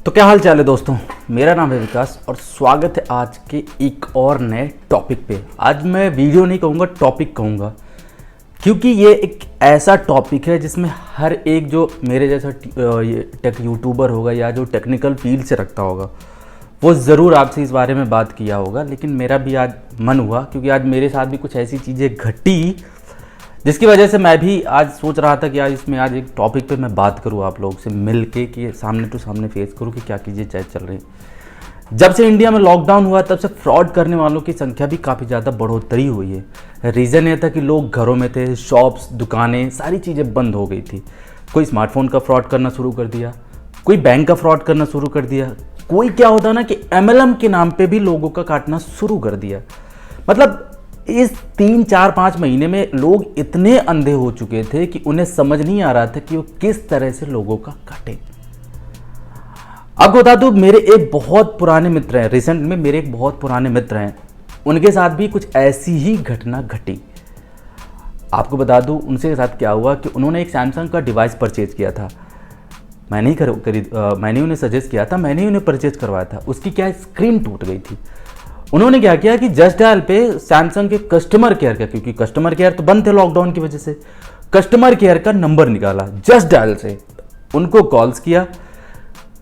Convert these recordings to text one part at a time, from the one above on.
तो क्या हाल चाल है दोस्तों। मेरा नाम है विकास और स्वागत है आज के एक और नए टॉपिक पे। आज मैं वीडियो नहीं कहूँगा, टॉपिक कहूँगा, क्योंकि ये एक ऐसा टॉपिक है जिसमें हर एक जो मेरे जैसा टेक यूट्यूबर होगा या जो टेक्निकल फील्ड से रखता होगा वो ज़रूर आपसे इस बारे में बात किया होगा। लेकिन मेरा भी आज मन हुआ, क्योंकि आज मेरे साथ भी कुछ ऐसी चीज़ें घटी जिसकी वजह से मैं भी आज सोच रहा था कि आज एक टॉपिक पे मैं बात करूँ आप लोगों से मिल के, कि सामने टू सामने फेस करूँ कि क्या चीज़ें चल रही। जब से इंडिया में लॉकडाउन हुआ तब से फ्रॉड करने वालों की संख्या भी काफ़ी ज़्यादा बढ़ोतरी हुई है। रीज़न ये था कि लोग घरों में थे, शॉप्स, दुकानें, सारी चीज़ें बंद हो गई थी। कोई स्मार्टफोन का फ्रॉड करना शुरू कर दिया, कोई बैंक का फ्रॉड करना शुरू कर दिया, कोई क्या होता ना कि MLM के नाम पे भी लोगों का काटना शुरू कर दिया। मतलब इस 3-4-5 महीने में लोग इतने अंधे हो चुके थे कि उन्हें समझ नहीं आ रहा था कि वो किस तरह से लोगों का काटे। आपको बता दूं, मेरे एक बहुत पुराने मित्र हैं, रिसेंट में मेरे एक बहुत पुराने मित्र हैं, उनके साथ भी कुछ ऐसी ही घटना घटी। आपको बता दूं उनके साथ क्या हुआ कि उन्होंने एक सैमसंग का डिवाइस परचेज किया था। मैंने उन्हें सजेस्ट किया था, मैंने उन्हें परचेज करवाया था। उसकी क्या स्क्रीन टूट गई थी। उन्होंने क्या किया कि जस्ट डायल पे सैमसंग के कस्टमर केयर का, क्योंकि कस्टमर केयर तो बंद थे लॉकडाउन की वजह से, कस्टमर केयर का नंबर निकाला, जस्ट डायल से उनको कॉल्स किया।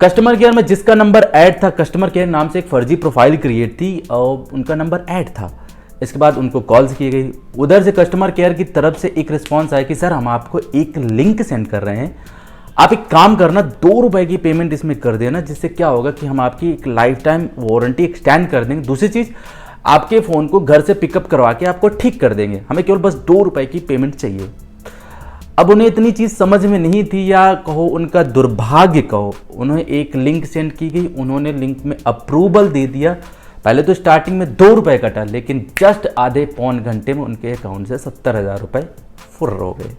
कस्टमर केयर में जिसका नंबर ऐड था, कस्टमर केयर नाम से एक फर्जी प्रोफाइल क्रिएट थी और उनका नंबर ऐड था। इसके बाद उनको कॉल्स की गई, उधर से कस्टमर केयर की तरफ से एक रिस्पॉन्स आया कि सर हम आपको एक लिंक सेंड कर रहे हैं, आप एक काम करना, 2 रुपए की पेमेंट इसमें कर देना, जिससे क्या होगा कि हम आपकी एक लाइफ टाइम वारंटी एक्सटेंड कर देंगे। दूसरी चीज़, आपके फ़ोन को घर से पिकअप करवा के आपको ठीक कर देंगे, हमें केवल बस 2 रुपए की पेमेंट चाहिए। अब उन्हें इतनी चीज़ समझ में नहीं थी, या कहो उनका दुर्भाग्य कहो, उन्हें एक लिंक सेंड की गई, उन्होंने लिंक में अप्रूवल दे दिया। पहले तो स्टार्टिंग में 2 रुपए कटा, लेकिन जस्ट आधे पौन घंटे में उनके अकाउंट से 70,000 रुपये फुर्र हो गए।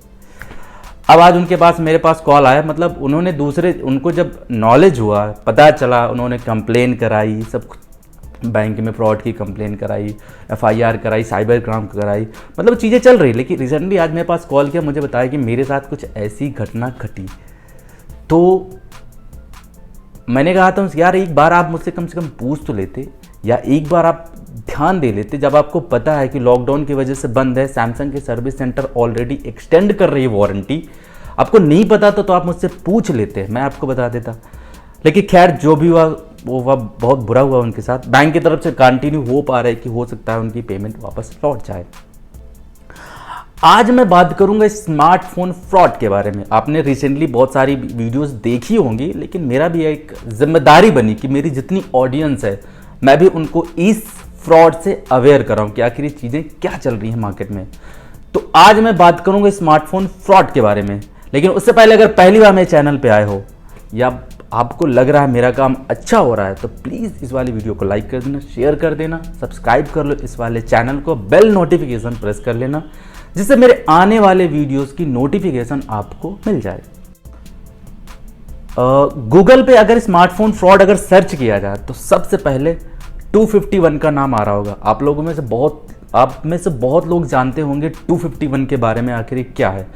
अब आज उनके पास मेरे पास कॉल आया, मतलब उनको जब नॉलेज हुआ, पता चला, उन्होंने कंप्लेन कराई, सब बैंक में फ्रॉड की कंप्लेन कराई, FIR कराई, साइबर क्राइम कराई, मतलब चीज़ें चल रही। लेकिन रिसेंटली आज मेरे पास कॉल किया, मुझे बताया कि मेरे साथ कुछ ऐसी घटना घटी। तो मैंने कहा था यार, एक बार आप मुझसे कम से कम पूछ तो लेते, या एक बार आप ध्यान दे लेते। जब आपको पता है कि लॉकडाउन की वजह से बंद है, सैमसंग के सर्विस सेंटर ऑलरेडी एक्सटेंड कर रही है वारंटी, आपको नहीं पता तो आप मुझसे पूछ लेते, मैं आपको बता देता। लेकिन खैर जो भी हुआ वो बहुत बुरा हुआ उनके साथ। बैंक की तरफ से कंटिन्यू हो पा रहा है कि हो सकता है उनकी पेमेंट वापस लौट जाए। आज मैं बात करूंगा स्मार्टफोन फ्रॉड के बारे में। आपने रिसेंटली बहुत सारी वीडियोस देखी होंगी, लेकिन मेरा भी एक जिम्मेदारी बनी कि मेरी जितनी ऑडियंस है मैं भी उनको इस फ्रॉड से अवेयर कराऊं कि आखिर ये चीज़ें क्या चल रही हैं मार्केट में। तो आज मैं बात करूंगा स्मार्टफोन फ्रॉड के बारे में। लेकिन उससे पहले अगर पहली बार मेरे चैनल पे आए हो या आपको लग रहा है मेरा काम अच्छा हो रहा है, तो प्लीज़ इस वाली वीडियो को लाइक कर देना, शेयर कर देना, सब्सक्राइब कर लो इस वाले चैनल को, बेल नोटिफिकेशन प्रेस कर लेना, जिससे मेरे आने वाले वीडियोस की नोटिफिकेशन आपको मिल जाए। गूगल पे अगर स्मार्टफोन फ्रॉड अगर सर्च किया जाए तो सबसे पहले 251 का नाम आ रहा होगा। आप में से बहुत लोग जानते होंगे 251 के बारे में आखिर क्या है।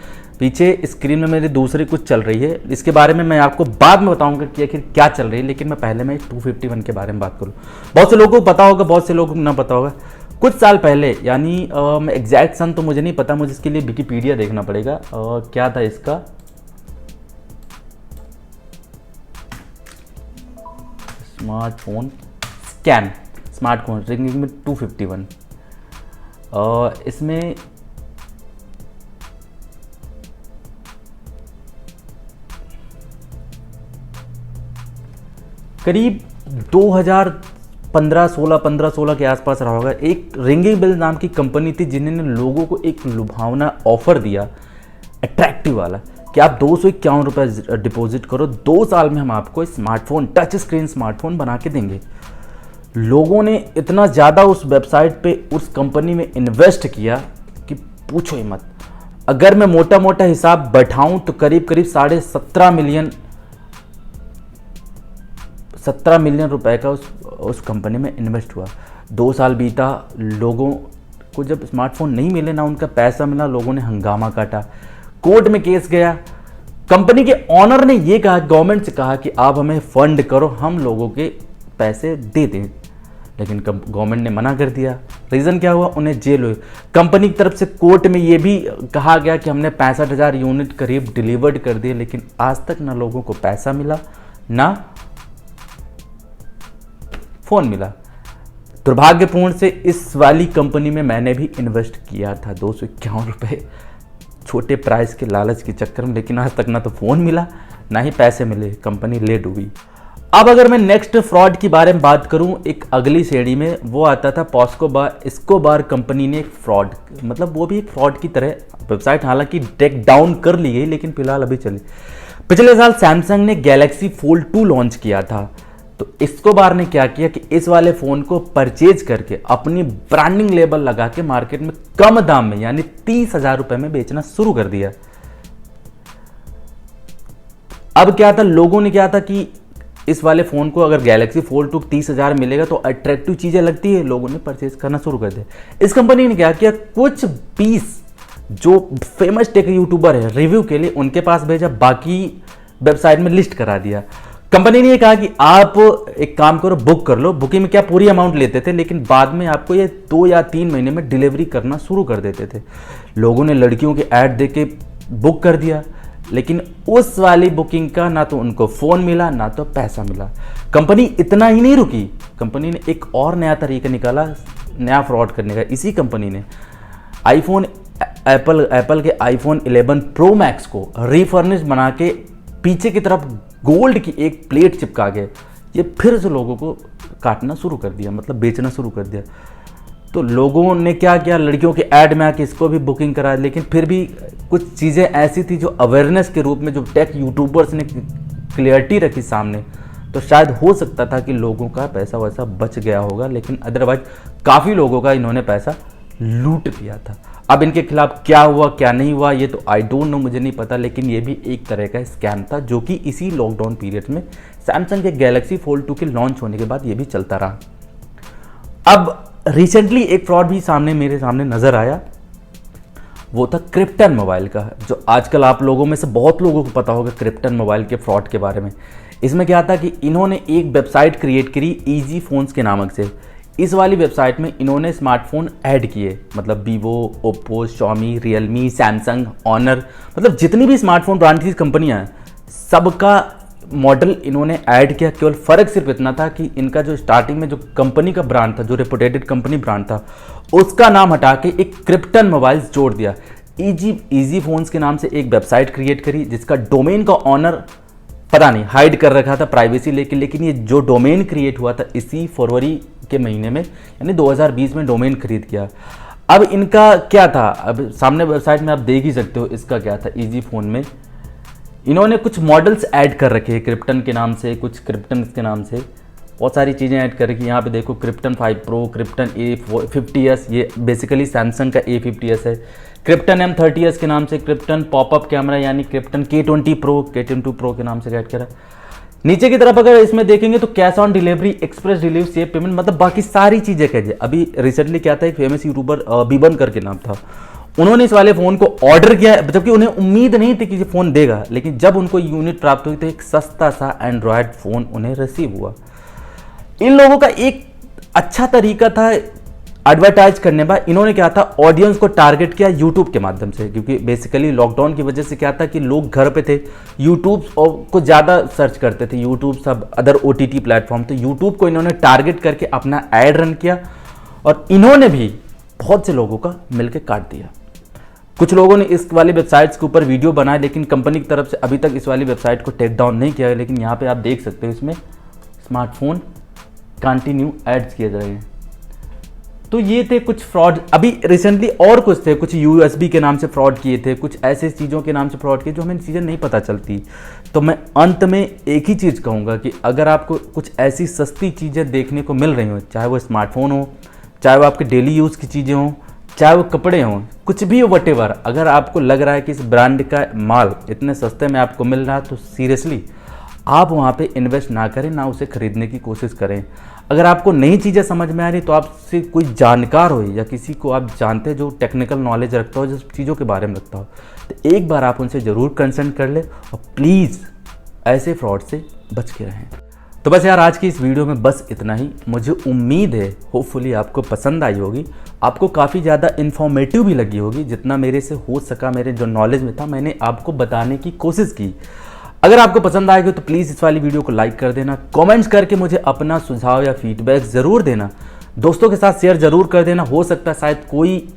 पीछे स्क्रीन में मेरी दूसरी कुछ चल रही है, इसके बारे में मैं आपको बाद में बताऊंगा कि आखिर क्या चल रही है। लेकिन मैं पहले 251 के बारे में बात करूँ। बहुत से लोगों को पता होगा, बहुत से लोगों को ना पता होगा। कुछ साल पहले, यानी मैं एग्जैक्ट सन तो मुझे नहीं पता, मुझे इसके लिए विकिपीडिया देखना पड़ेगा। क्या था इसका, स्मार्टफोन स्कैम, स्मार्टफोन रिंगिंग में 251। इसमें करीब 2015-16 के आसपास रहा होगा। एक रिंगिंग बेल नाम की कंपनी थी जिन्होंने लोगों को एक लुभावना ऑफर दिया, अट्रैक्टिव वाला, कि आप 251 रुपये डिपॉजिट करो, 2 साल में हम आपको स्मार्टफोन, टच स्क्रीन स्मार्टफोन बना के देंगे। लोगों ने इतना ज़्यादा उस वेबसाइट पे, उस कंपनी में इन्वेस्ट किया कि पूछो ही मत। अगर मैं मोटा मोटा हिसाब बैठाऊं तो करीब 17 मिलियन रुपए का उस कंपनी में इन्वेस्ट हुआ। 2 साल बीता, लोगों को जब स्मार्टफोन नहीं मिले, ना उनका पैसा मिला, लोगों ने हंगामा काटा, कोर्ट में केस गया, कंपनी के ऑनर ने ये कहा, गवर्नमेंट से कहा कि आप हमें फंड करो, हम लोगों के पैसे दे दें, लेकिन गवर्नमेंट ने मना कर दिया। रीज़न क्या हुआ, उन्हें जेल हुई। कंपनी की तरफ से कोर्ट में ये भी कहा गया कि हमने 65,000 यूनिट करीब डिलीवर्ड कर दिए, लेकिन आज तक ना लोगों को पैसा मिला ना फ़ोन मिला। दुर्भाग्यपूर्ण से इस वाली कंपनी में मैंने भी इन्वेस्ट किया था 251 रुपये छोटे प्राइस के लालच के चक्कर में, लेकिन आज तक ना तो फ़ोन मिला ना ही पैसे मिले, कंपनी ले डूबी। अब अगर मैं नेक्स्ट फ्रॉड के बारे में बात करूं, एक अगली श्रेणी में वो आता था एस्कोबार कंपनी ने एक फ्रॉड, मतलब वो भी एक फ्रॉड की तरह वेबसाइट हालांकि टेक डाउन कर ली गई, लेकिन फिलहाल अभी चली। पिछले साल सैमसंग ने गैलेक्सी फोल्ड 2 लॉन्च किया था। तो एस्कोबार ने क्या किया कि इस वाले फ़ोन को परचेज करके अपनी ब्रांडिंग लेबल लगा के मार्केट में कम दाम में यानी 30,000 रुपए में बेचना शुरू कर दिया। अब क्या था, लोगों ने क्या था कि इस वाले फ़ोन को अगर गैलेक्सी फोल्ड 2 30,000 मिलेगा तो अट्रैक्टिव चीज़ें लगती है, लोगों ने परचेज करना शुरू कर दिया। इस कंपनी ने क्या किया, कुछ 20 जो फेमस टेक यूट्यूबर है रिव्यू के लिए उनके पास भेजा, बाकी वेबसाइट में लिस्ट करा दिया। कंपनी ने ये कहा कि आप एक काम करो, बुक कर लो। बुकिंग में क्या पूरी अमाउंट लेते थे, लेकिन बाद में आपको ये 2 या 3 महीने में डिलीवरी करना शुरू कर देते थे। लोगों ने लड़कियों के ऐड दे के बुक कर दिया, लेकिन उस वाली बुकिंग का ना तो उनको फ़ोन मिला ना तो पैसा मिला। कंपनी इतना ही नहीं रुकी, कंपनी ने एक और नया तरीका निकाला नया फ्रॉड करने का। इसी कंपनी ने एप्पल के आईफोन 11 प्रो मैक्स को रीफर्निश बना के पीछे की तरफ गोल्ड की एक प्लेट चिपका के ये फिर से लोगों को काटना शुरू कर दिया, मतलब बेचना शुरू कर दिया। तो लोगों ने क्या किया, लड़कियों के ऐड में आके इसको भी बुकिंग करा, लेकिन फिर भी कुछ चीज़ें ऐसी थी जो अवेयरनेस के रूप में जो टेक यूट्यूबर्स ने क्लियरिटी रखी सामने, तो शायद हो सकता था कि लोगों का पैसा वैसा बच गया होगा, लेकिन अदरवाइज काफ़ी लोगों का इन्होंने पैसा लूट लिया था। अब इनके खिलाफ क्या हुआ क्या नहीं हुआ ये तो आई डोंट नो, मुझे नहीं पता, लेकिन ये भी एक तरह का स्कैम था जो कि इसी लॉकडाउन पीरियड में सैमसंग के गैलेक्सी फोल्ड 2 के लॉन्च होने के बाद ये भी चलता रहा। अब रिसेंटली एक फ्रॉड भी मेरे सामने नजर आया, वो था क्रिप्टन मोबाइल का, जो आजकल आप लोगों में से बहुत लोगों को पता होगा क्रिप्टन मोबाइल के फ्रॉड के बारे में। इसमें क्या था कि इन्होंने एक वेबसाइट क्रिएट करी ईजी फोन्स के नामक से। इस वाली वेबसाइट में इन्होंने स्मार्टफोन ऐड किए, मतलब Vivo, Oppo, Xiaomi, Realme, Samsung, Honor, मतलब जितनी भी स्मार्टफोन ब्रांड की कंपनियां हैं सबका मॉडल इन्होंने ऐड किया। केवल फ़र्क सिर्फ इतना था कि इनका जो स्टार्टिंग में जो कंपनी का ब्रांड था, जो रेपुटेटेड कंपनी ब्रांड था, उसका नाम हटा के एक क्रिप्टन मोबाइल्स जोड़ दिया। ईजी फोन्स के नाम से एक वेबसाइट क्रिएट करी जिसका डोमेन का ऑनर पता नहीं हाइड कर रखा था प्राइवेसी लेकिन ये जो डोमेन क्रिएट हुआ था इसी फरवरी के महीने में यानी 2020 में डोमेन खरीद किया। अब इनका क्या था, अब सामने वेबसाइट में आप देख ही सकते हो इसका क्या था। ईजी फोन में इन्होंने कुछ मॉडल्स ऐड कर रखे हैं क्रिप्टन के नाम से, कुछ क्रिप्टन के नाम से बहुत सारी चीज़ें ऐड कर रखी। यहाँ पे देखो क्रिप्टन 5 प्रो, क्रिप्टन A50s, ये बेसिकली सैमसंग का A50s है। क्रिप्टन M30s के नाम से, क्रिप्टन पॉपअप कैमरा यानी क्रिप्टन K20 प्रो के नाम से ऐड करा। नीचे की तरफ अगर इसमें देखेंगे तो cash on delivery, express delivery, safe payment, मतलब बाकी सारी चीज़ें कह। अभी रिसेंटली क्या था, एक फेमस यूट्यूबर बीबन करके नाम था, उन्होंने इस वाले फ़ोन को ऑर्डर किया, जबकि उन्हें उम्मीद नहीं थी कि ये फ़ोन देगा, लेकिन जब उनको यूनिट प्राप्त हुई तो एक सस्ता सा एंड्रॉयड फ़ोन उन्हें रिसीव हुआ। इन लोगों का एक अच्छा तरीका था एडवर्टाइज करने का। इन्होंने क्या था, ऑडियंस को टारगेट किया यूट्यूब के माध्यम से, क्योंकि बेसिकली लॉकडाउन की वजह से क्या था कि लोग घर पे थे, यूट्यूब को ज़्यादा सर्च करते थे, यूट्यूब सब अदर OTT प्लेटफॉर्म, तो यूट्यूब को इन्होंने टारगेट करके अपना ऐड रन किया और इन्होंने भी बहुत से लोगों का मिलकर काट दिया। कुछ लोगों ने इस वाली वेबसाइट्स के ऊपर वीडियो बनाए, लेकिन कंपनी की तरफ से अभी तक इस वाली वेबसाइट को टेक डाउन नहीं किया है। लेकिन यहाँ पे आप देख सकते हो इसमें स्मार्टफोन कंटिन्यू एड्स किए जा रहे हैं। तो ये थे कुछ फ्रॉड। अभी रिसेंटली और कुछ थे, कुछ USB के नाम से फ्रॉड किए थे, कुछ ऐसे चीज़ों के नाम से फ्रॉड किए जो हमें चीज़ें नहीं पता चलती। तो मैं अंत में एक ही चीज़ कहूँगा कि अगर आपको कुछ ऐसी सस्ती चीज़ें देखने को मिल रही हो, चाहे वो स्मार्टफोन हो, चाहे वो आपके डेली यूज़ की चीज़ें हों, चाहे वो कपड़े हों, कुछ भी हो, वटेवर, अगर आपको लग रहा है कि इस ब्रांड का माल इतने सस्ते में आपको मिल रहा है तो सीरियसली आप वहाँ पे इन्वेस्ट ना करें, ना उसे खरीदने की कोशिश करें। अगर आपको नई चीज़ें समझ में आ रही तो आपसे कोई जानकार हो या किसी को आप जानते हैं जो टेक्निकल नॉलेज रखता हो, जिस चीज़ों के बारे में रखता हो, तो एक बार आप उनसे ज़रूर कंसल्ट कर ले और प्लीज़ ऐसे फ्रॉड से बच के रहें। तो बस यार आज की इस वीडियो में बस इतना ही। मुझे उम्मीद है होपफुली आपको पसंद आई होगी, आपको काफ़ी ज़्यादा इन्फॉर्मेटिव भी लगी होगी। जितना मेरे से हो सका, मेरे जो नॉलेज में था, मैंने आपको बताने की कोशिश की। अगर आपको पसंद आएगी तो प्लीज़ इस वाली वीडियो को लाइक कर देना, कमेंट्स करके मुझे अपना सुझाव या फीडबैक ज़रूर देना, दोस्तों के साथ शेयर ज़रूर कर देना। हो सकता है शायद कोई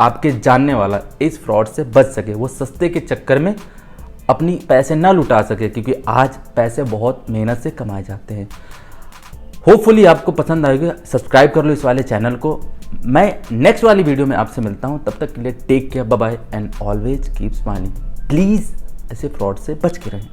आपके जानने वाला इस फ्रॉड से बच सके, वो सस्ते के चक्कर में अपनी पैसे ना लुटा सके, क्योंकि आज पैसे बहुत मेहनत से कमाए जाते हैं। होपफुली आपको पसंद आएगी, सब्सक्राइब कर लो इस वाले चैनल को। मैं नेक्स्ट वाली वीडियो में आपसे मिलता हूं, तब तक के लिए take care, bye bye and always keep smiling. Please ऐसे फ्रॉड से बच के रहें।